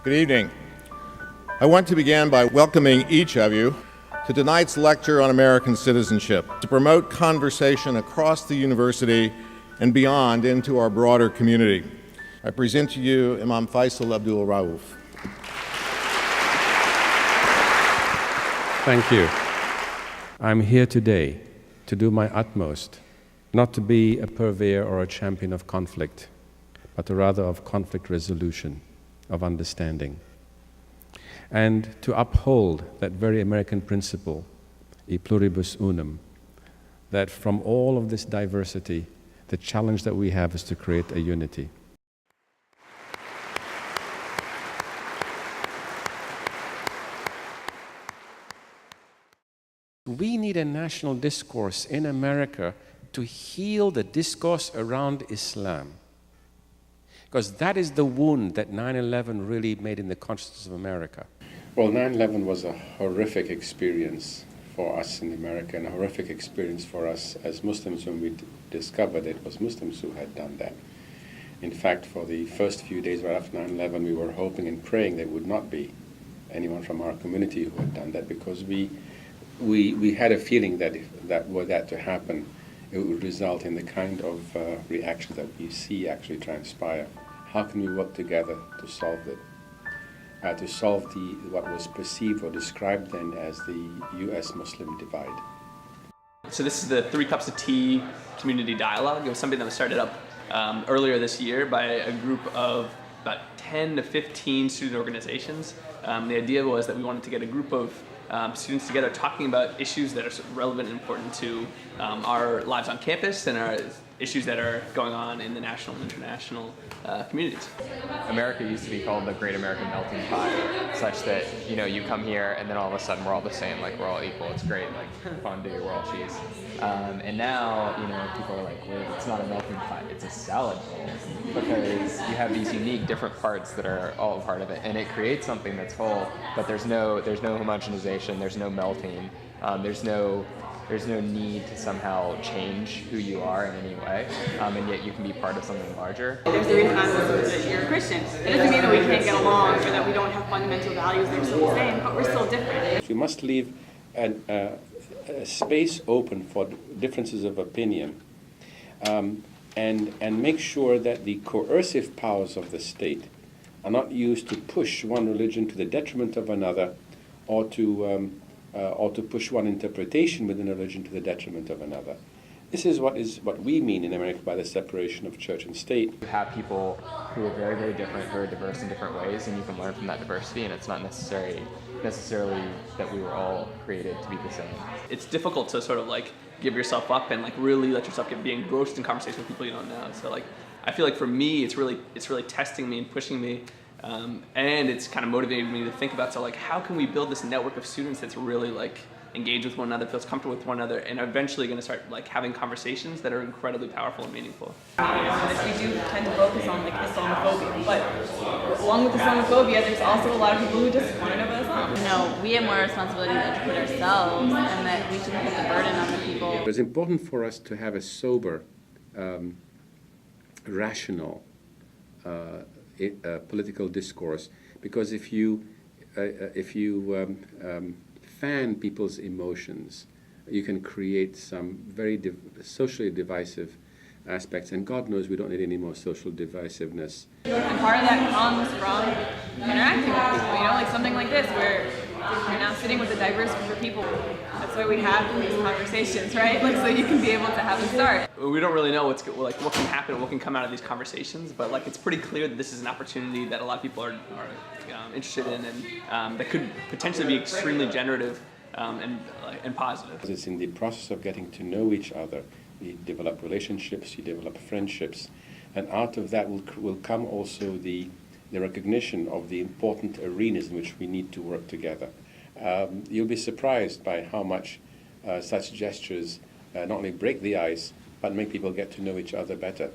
Good evening. I want to begin by welcoming each of you to tonight's lecture on American citizenship to promote conversation across the university and beyond into our broader community. I present to you Imam Faisal Abdul Rauf. Thank you. I'm here today to do my utmost, not to be a purveyor or a champion of conflict, but rather of conflict resolution, of understanding, and to uphold that very American principle, e pluribus unum, that from all of this diversity, the challenge that we have is to create a unity. We need a national discourse in America to heal the discourse around Islam. Because that is the wound that 9/11 really made in the consciousness of America. Well, 9/11 was a horrific experience for us in America, and a horrific experience for us as Muslims when we discovered it was Muslims who had done that. In fact, for the first few days right after 9/11, we were hoping and praying there would not be anyone from our community who had done that, because we had a feeling that if that were that to happen, it would result in the kind of reactions that we see actually transpire. How can we work together to solve it? To solve what was perceived or described then as the U.S. Muslim divide. So this is the 3 Cups of Tea community dialogue. It was something that was started up earlier this year by a group of about 10 to 15 student organizations. The idea was that we wanted to get a group of students together talking about issues that are relevant and important to our lives on campus and our issues that are going on in the national and international communities. America used to be called the Great American Melting Pot, such that, you know, you come here and then all of a sudden we're all the same, like we're all equal, it's great, like fondue, we're all cheese. And now, you know, people are like, well, it's not a melting pot, it's a salad bowl, because you have these unique different parts that are all a part of it, and it creates something that's whole, but there's no homogenization, there's no melting, there's no need to somehow change who you are in any way, and yet you can be part of something larger. There's the reason I'm that you're a Christian. It doesn't mean that we can't get along or that we don't have fundamental values that are still the same, but we're still different. We must leave a space open for differences of opinion, and make sure that the coercive powers of the state are not used to push one religion to the detriment of another, or to push one interpretation within a religion to the detriment of another. This is what we mean in America by the separation of church and state. You have people who are very, very different, very diverse in different ways, and you can learn from that diversity, and it's not necessarily that we were all created to be the same. It's difficult to sort of like give yourself up and like really let yourself be engrossed in conversation with people you don't know. So like, I feel like for me, it's really testing me and pushing me. And it's kind of motivated me to think about, so like, how can we build this network of students that's really like engaged with one another, feels comfortable with one another, and eventually going to start like having conversations that are incredibly powerful and meaningful. We do tend to focus on like Islamophobia, but along with Islamophobia, there's also a lot of people who just want to know about Islam. No, we have more responsibility to educate ourselves, and that we shouldn't put the burden on the people. It's important for us to have a sober, rational, political discourse, because if you fan people's emotions, you can create some very socially divisive aspects, and God knows we don't need any more social divisiveness. And part of that comes from interacting with people, you know, like something like this, where you're now sitting with a diverse group of people. That's why we have these conversations, right? Like, so you can be able to have a start. We don't really know what can happen, what can come out of these conversations, but like it's pretty clear that this is an opportunity that a lot of people are interested in, and that could potentially be extremely generative and positive. It's in the process of getting to know each other. You develop relationships, you develop friendships, and out of that will come also the recognition of the important arenas in which we need to work together. You'll be surprised by how much such gestures not only break the ice, but make people get to know each other better.